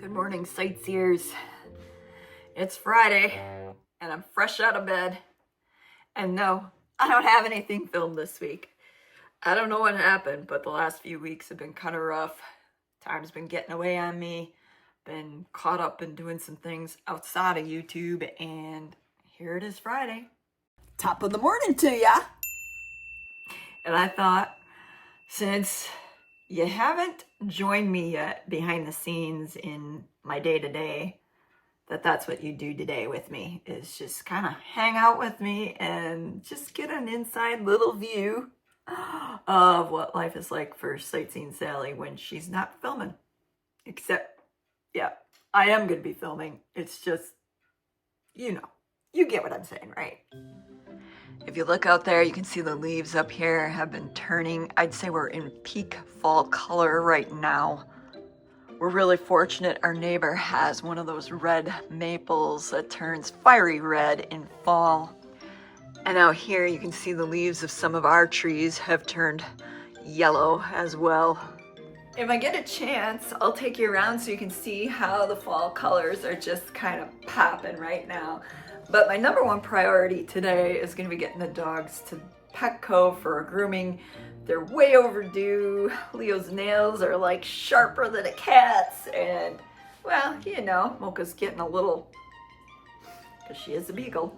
Good morning, sightseers. It's Friday, and I'm fresh out of bed. And no, I don't have anything filmed this week. I don't know what happened, but the last few weeks have been kind of rough. Time's been getting away on me. Been caught up in doing some things outside of YouTube, and here it is Friday. Top of the morning to ya! And I thought, since you haven't joined me yet behind the scenes in my day-to-day, that's what you do today with me, is just kind of hang out with me and just get an inside little view of what life is like for Sightseeing Sally when she's not filming. Except, yeah, I am going to be filming. It's just, you get what I'm saying, right? If you look out there, you can see the leaves up here have been turning. I'd say we're in peak fall color right now. We're really fortunate our neighbor has one of those red maples that turns fiery red in fall. And out here you can see the leaves of some of our trees have turned yellow as well. If I get a chance, I'll take you around so you can see how the fall colors are just kind of popping right now. But my number one priority today is going to be getting the dogs to Petco for a grooming. They're way overdue. Leo's nails are like sharper than a cat's. And, well, Mocha's getting a little, because she is a beagle.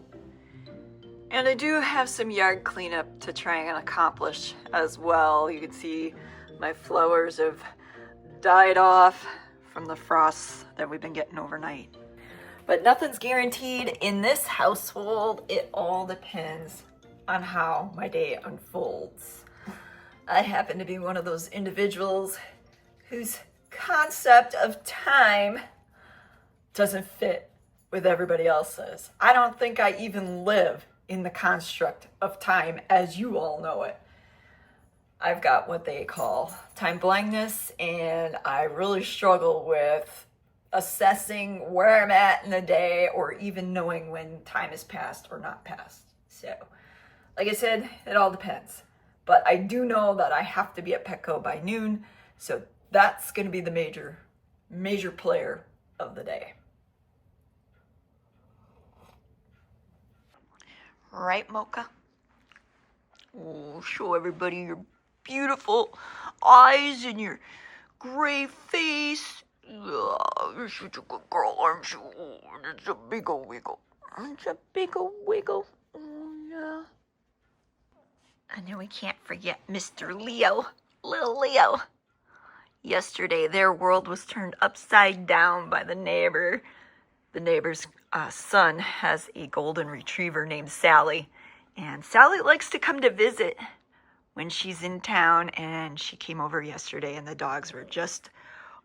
And I do have some yard cleanup to try and accomplish as well. You can see my flowers have died off from the frosts that we've been getting overnight. But nothing's guaranteed in this household. It all depends on how my day unfolds. I happen to be one of those individuals whose concept of time doesn't fit with everybody else's. I don't think I even live in the construct of time as you all know it. I've got what they call time blindness, and I really struggle with assessing where I'm at in the day or even knowing when time is passed or not passed. So, like I said, it all depends. But I do know that I have to be at Petco by noon, so that's going to be the major player of the day. Right, Mocha? Oh, show everybody your beautiful eyes and your gray face. You're such a good girl, aren't you? Oh, it's a big ol' wiggle. It's a big ol' wiggle. Oh, yeah. And then we can't forget Mr. Leo. Little Leo. Yesterday, their world was turned upside down by the neighbor. The neighbor's son has a golden retriever named Sally. And Sally likes to come to visit when she's in town. And she came over yesterday, and the dogs were just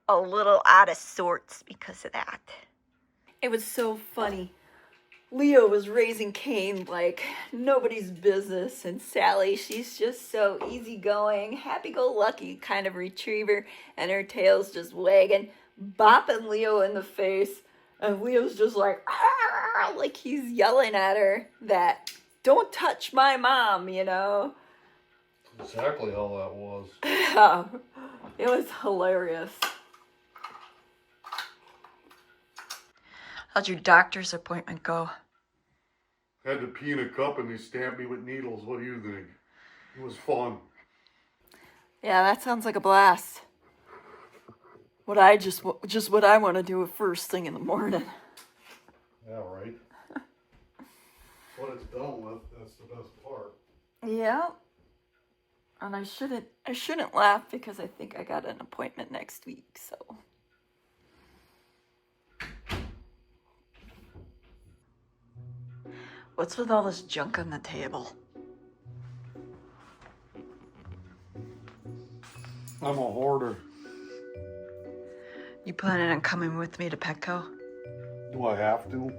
a little out of sorts because of that. It was so funny. Leo was raising Cain like nobody's business, and Sally, she's just so easygoing, happy-go-lucky kind of retriever, and her tail's just wagging, bopping Leo in the face, and Leo's just like he's yelling at her that, don't touch my mom, Exactly how that was. It was hilarious. How'd your doctor's appointment go? Had to pee in a cup and they stamped me with needles. What do you think? It was fun. Yeah, that sounds like a blast. What I want to do first thing in the morning. Yeah, right. What it's done with, that's the best part. Yeah. And I shouldn't laugh because I think I got an appointment next week, so. What's with all this junk on the table? I'm a hoarder. You planning on coming with me to Petco? Do I have to?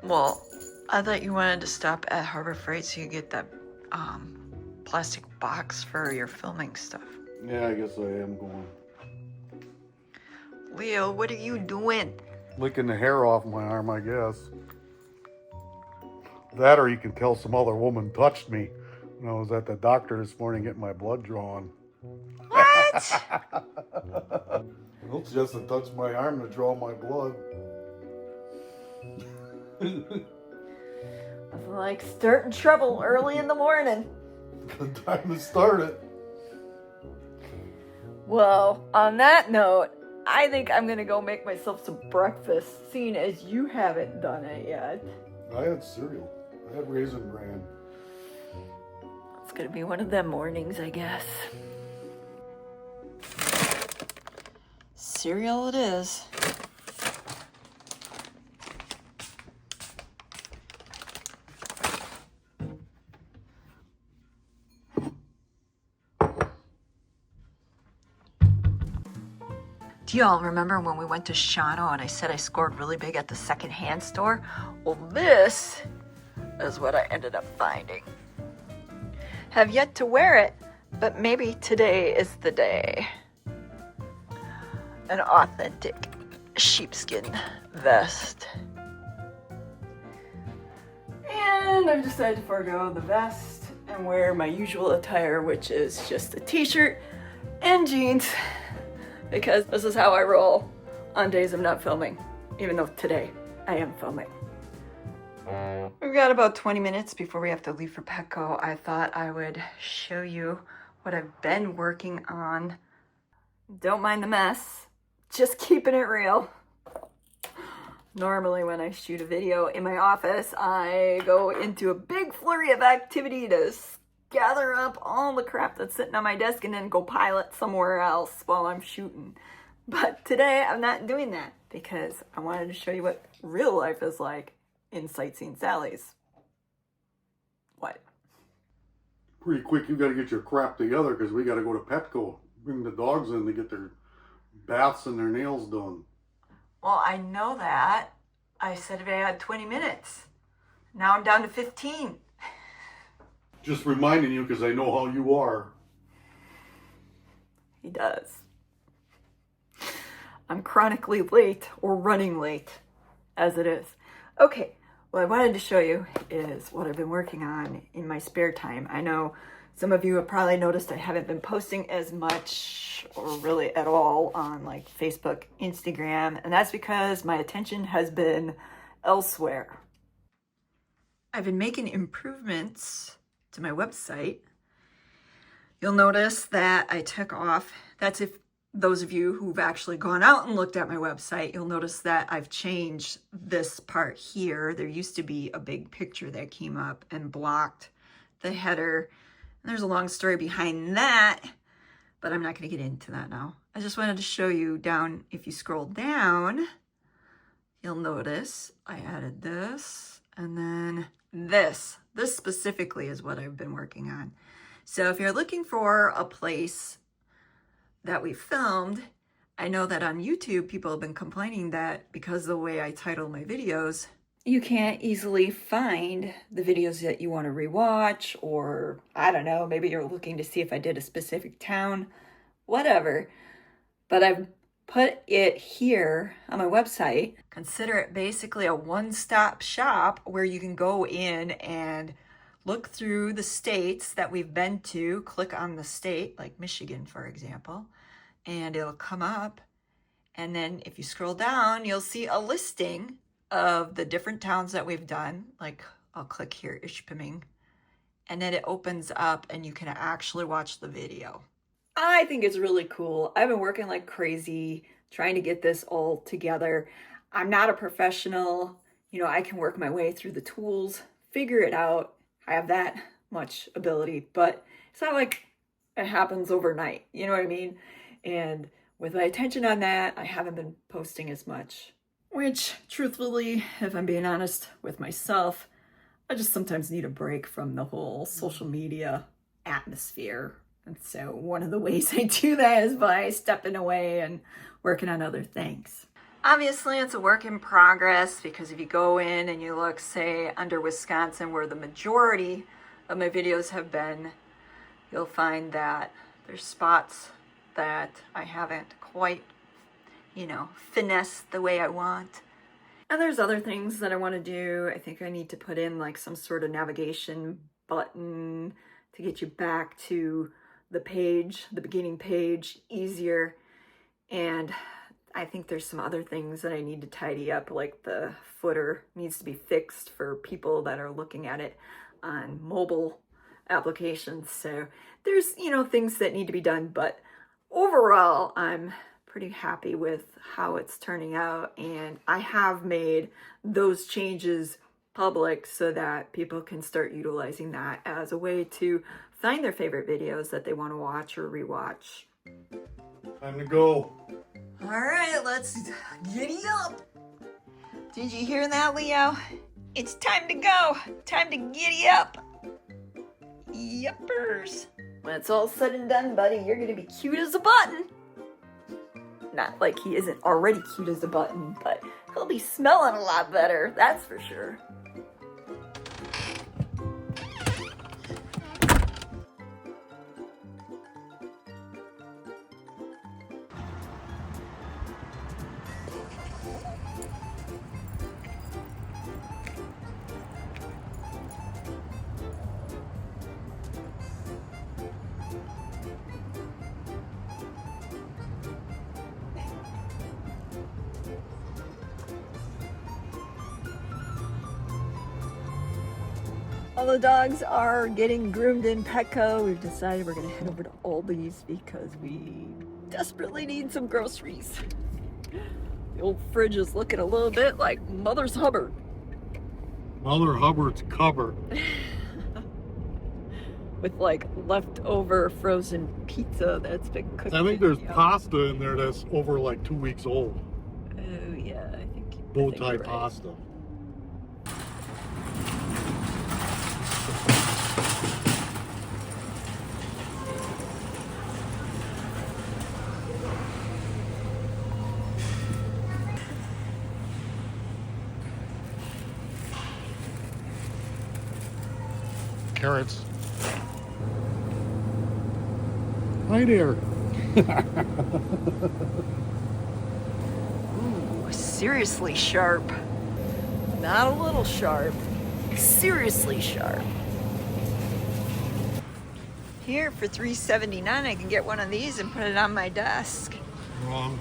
Well, I thought you wanted to stop at Harbor Freight so you get that plastic box for your filming stuff. Yeah, I guess I am going. Leo, what are you doing? Licking the hair off my arm, I guess. That or you can tell some other woman touched me when I was at the doctor this morning getting my blood drawn. What? Well, Justin touched my arm to draw my blood. It's like starting trouble early in the morning. Good time to start it. Well, on that note, I think I'm gonna go make myself some breakfast, seeing as you haven't done it yet. I had cereal. I had Raisin Bran. It's gonna be one of them mornings, I guess. Cereal it is. Do y'all remember when we went to Shawano and I said I scored really big at the secondhand store? Well, this is what I ended up finding. Have yet to wear it, but maybe today is the day. An authentic sheepskin vest. And I've decided to forego the vest and wear my usual attire, which is just a t-shirt and jeans, because this is how I roll on days I'm not filming, even though today I am filming. We've got about 20 minutes before we have to leave for Petco. I thought I would show you what I've been working on. Don't mind the mess, just keeping it real. Normally when I shoot a video in my office, I go into a big flurry of activity to gather up all the crap that's sitting on my desk and then go pile it somewhere else while I'm shooting. But today I'm not doing that because I wanted to show you what real life is like in Sightseeing Sally's. What? Pretty quick, you got to get your crap together because we got to go to Petco. Bring the dogs in to get their baths and their nails done. Well, I know that. I said if I had 20 minutes. Now I'm down to 15. Just reminding you because I know how you are. He does. I'm chronically late or running late, as it is. Okay, what I wanted to show you is what I've been working on in my spare time. I know some of you have probably noticed I haven't been posting as much or really at all on like Facebook, Instagram, and that's because my attention has been elsewhere. I've been making improvements to my website. You'll notice that I took off, that's if those of you who've actually gone out and looked at my website, you'll notice that I've changed this part here. There used to be a big picture that came up and blocked the header. And there's a long story behind that, but I'm not going to get into that now. I just wanted to show you down, if you scroll down, you'll notice I added this and then this. This specifically is what I've been working on. So if you're looking for a place that we filmed, I know that on YouTube people have been complaining that because of the way I title my videos, you can't easily find the videos that you want to rewatch, or I don't know, maybe you're looking to see if I did a specific town, whatever. But I've put it here on my website. Consider it basically a one-stop shop where you can go in and look through the states that we've been to, click on the state, like Michigan, for example, and it'll come up. And then if you scroll down, you'll see a listing of the different towns that we've done. Like I'll click here, Ishpeming, and then it opens up and you can actually watch the video. I think it's really cool. I've been working like crazy trying to get this all together. I'm not a professional. You know, I can work my way through the tools, figure it out. I have that much ability, but it's not like it happens overnight. You know what I mean? And with my attention on that, I haven't been posting as much, which truthfully, if I'm being honest with myself, I just sometimes need a break from the whole social media atmosphere. And so one of the ways I do that is by stepping away and working on other things. Obviously, it's a work in progress because if you go in and you look, say, under Wisconsin, where the majority of my videos have been, you'll find that there's spots that I haven't quite, finessed the way I want. And there's other things that I want to do. I think I need to put in like some sort of navigation button to get you back to the page, the beginning page, easier. And I think there's some other things that I need to tidy up, like the footer needs to be fixed for people that are looking at it on mobile applications. So there's, you know, things that need to be done, but overall, I'm pretty happy with how it's turning out, and I have made those changes public so that people can start utilizing that as a way to find their favorite videos that they want to watch or rewatch. Time to go. All right, let's giddy up. Did you hear that, Leo? It's time to go. Time to giddy up. Yuppers. When it's all said and done, buddy, you're gonna be cute as a button. Not like he isn't already cute as a button, but he'll be smelling a lot better, that's for sure. All the dogs are getting groomed in Petco. We've decided we're gonna head over to Aldi's because we desperately need some groceries. The old fridge is looking a little bit like Mother's Hubbard. Mother Hubbard's cupboard. With like leftover frozen pizza that's been cooked. I think there's in the pasta in there that's over like 2 weeks old. Oh yeah, I think Bow you're tie right. pasta. Carrots. Hi there. Ooh, seriously sharp. Not a little sharp. Seriously sharp. Here for $3.79, I can get one of these and put it on my desk. Wrong.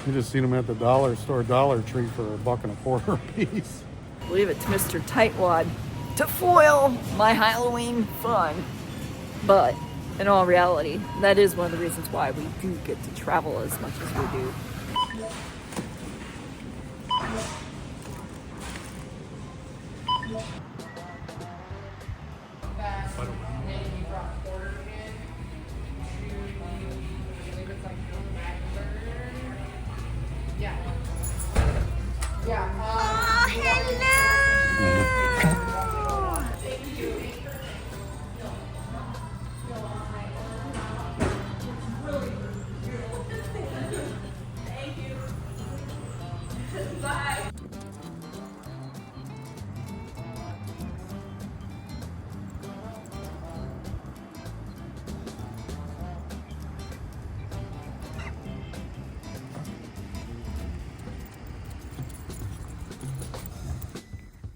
You just seen them at the dollar store, Dollar Tree for $1.25 a piece. I believe it's Mr. Tightwad to foil my Halloween fun. But in all reality, that is one of the reasons why we do get to travel as much as we do. Oh, hello!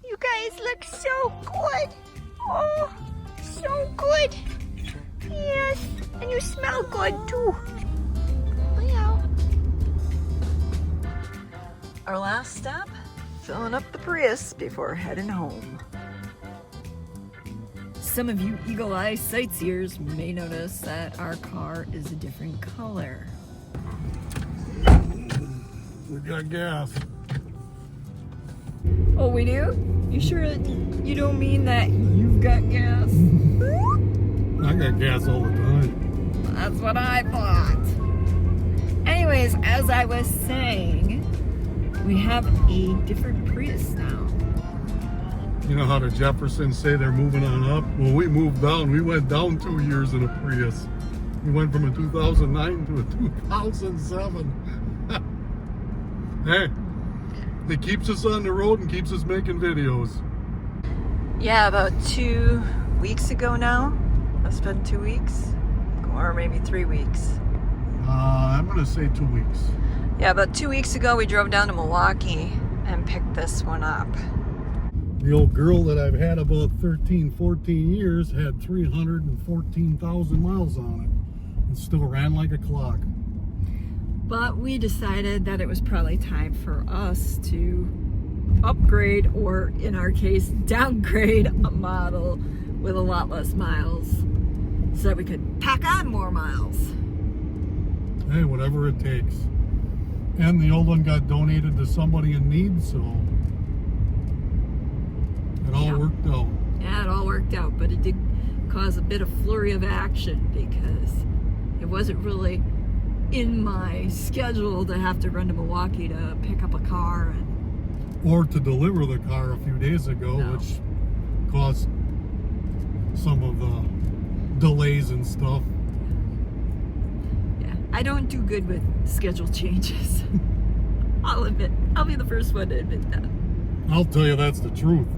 You guys look so good. Oh, so good. Yes, and you smell good too. Leo. Our last stop, filling up the Prius before heading home. Some of you eagle-eye sightseers may notice that our car is a different color. We got gas. Oh, we do? You sure you don't mean that you've got gas? I got gas all the time. That's what I thought. Anyways, as I was saying, we have a different Prius now. You know how the Jeffersons say they're moving on up? Well, we moved down. We went down 2 years in a Prius. We went from a 2009 to a 2007. Hey, it keeps us on the road and keeps us making videos. Yeah, about 2 weeks ago now. It's been 2 weeks, or maybe 3 weeks. I'm gonna say 2 weeks. Yeah, about 2 weeks ago we drove down to Milwaukee and picked this one up. The old girl that I've had about 13, 14 years had 314,000 miles on it and still ran like a clock. But we decided that it was probably time for us to upgrade, or in our case, downgrade a model with a lot less miles so that we could pack on more miles. Hey, whatever it takes. And the old one got donated to somebody in need, so it all worked out. Yeah, it all worked out, but it did cause a bit of flurry of action because it wasn't really in my schedule to have to run to Milwaukee to pick up a car or to deliver the car a few days ago, which caused some of the delays and stuff. Yeah, I don't do good with schedule changes. I'll admit, I'll be the first one to admit that. I'll tell you, that's the truth.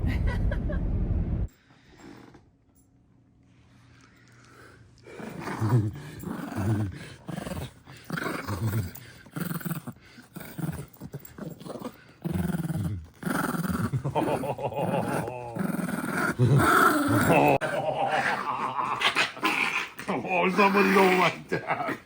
Oh, somebody don't like that.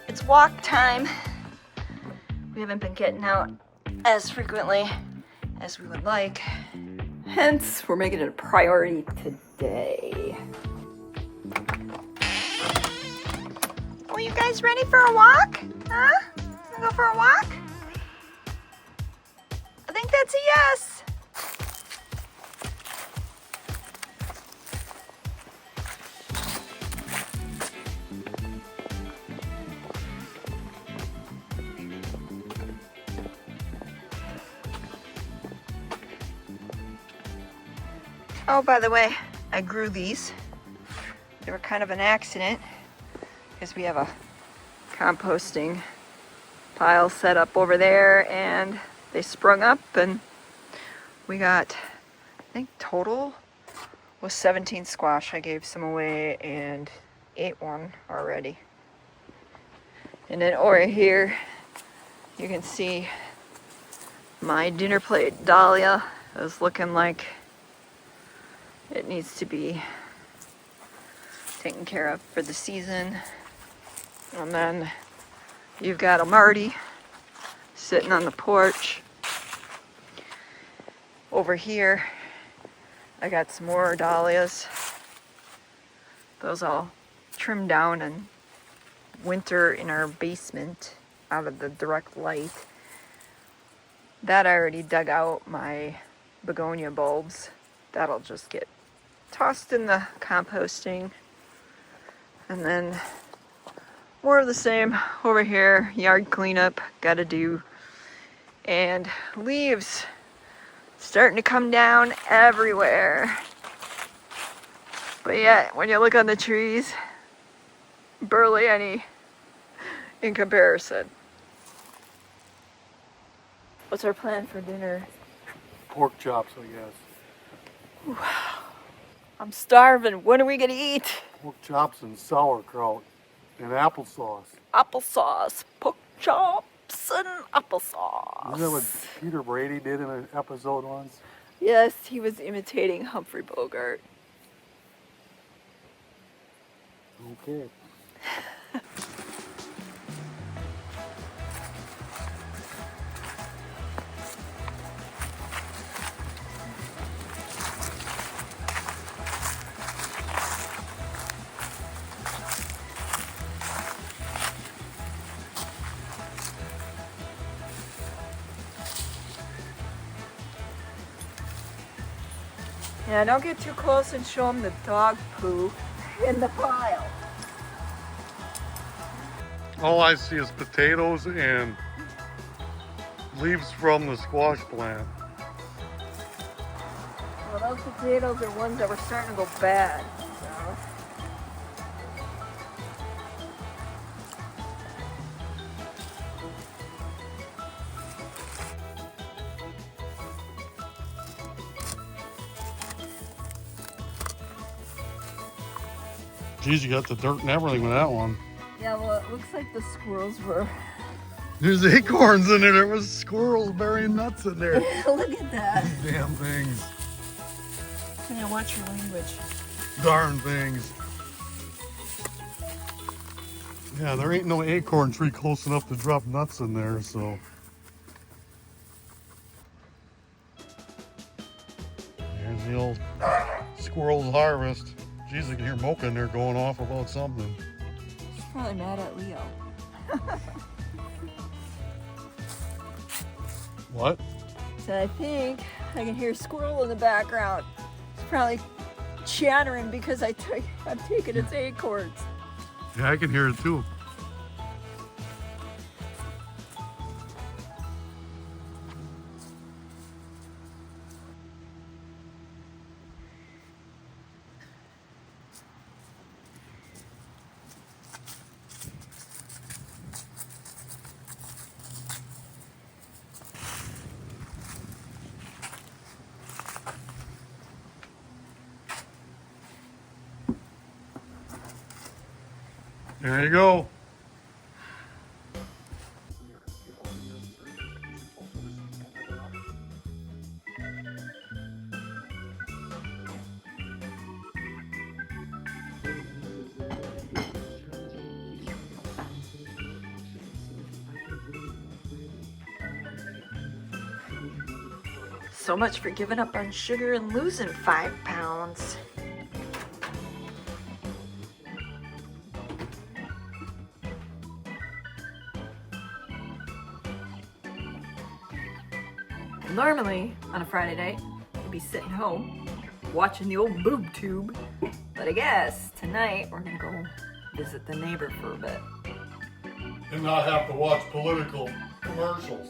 It's walk time. We haven't been getting out as frequently as we would like. Hence, we're making it a priority today. Oh, you guys ready for a walk? Huh? Wanna go for a walk? I think that's a yes. Oh, by the way, I grew these. They were kind of an accident because we have a composting pile set up over there and they sprung up and we got, I think total was 17 squash. I gave some away and ate one already. And then over here, you can see my dinner plate dahlia is looking like it needs to be taken care of for the season. And then you've got a Marty sitting on the porch. Over here, I got some more dahlias. Those all trimmed down and winter in our basement out of the direct light. That I already dug out my begonia bulbs. That'll just get tossed in the composting. And then more of the same over here. Yard cleanup, gotta do. And leaves starting to come down everywhere. But yet, when you look on the trees, barely any in comparison. What's our plan for dinner? Pork chops, I guess. I'm starving. When are we gonna eat? Pork chops and sauerkraut and applesauce. Applesauce, pork chops, and applesauce. Isn't that what Peter Brady did in an episode once? Yes, he was imitating Humphrey Bogart. Okay. Yeah, don't get too close and show them the dog poo in the pile. All I see is potatoes and leaves from the squash plant. Well, those potatoes are ones that were starting to go bad. So Geez, you got the dirt and everything with that one. Yeah, well, it looks like the squirrels were. There's acorns in there. There was squirrels burying nuts in there. Look at that. Damn things. Can I watch your language? Darn things. Yeah, there ain't no acorn tree close enough to drop nuts in there, so. Here's the old squirrel's harvest. Geez, I can hear Mocha in there going off about something. She's probably mad at Leo. What? So I think I can hear a squirrel in the background. It's probably chattering because I'm taking its acorns. Yeah, I can hear it too. There you go. So much for giving up on sugar and losing 5 pounds. Normally, on a Friday night, I'd be sitting home watching the old boob tube. But I guess tonight we're gonna go visit the neighbor for a bit. And not have to watch political commercials.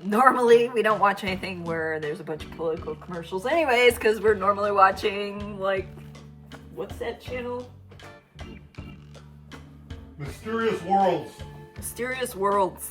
Normally, we don't watch anything where there's a bunch of political commercials anyways, because we're normally watching, like, what's that channel? Mysterious Worlds. Mysterious Worlds.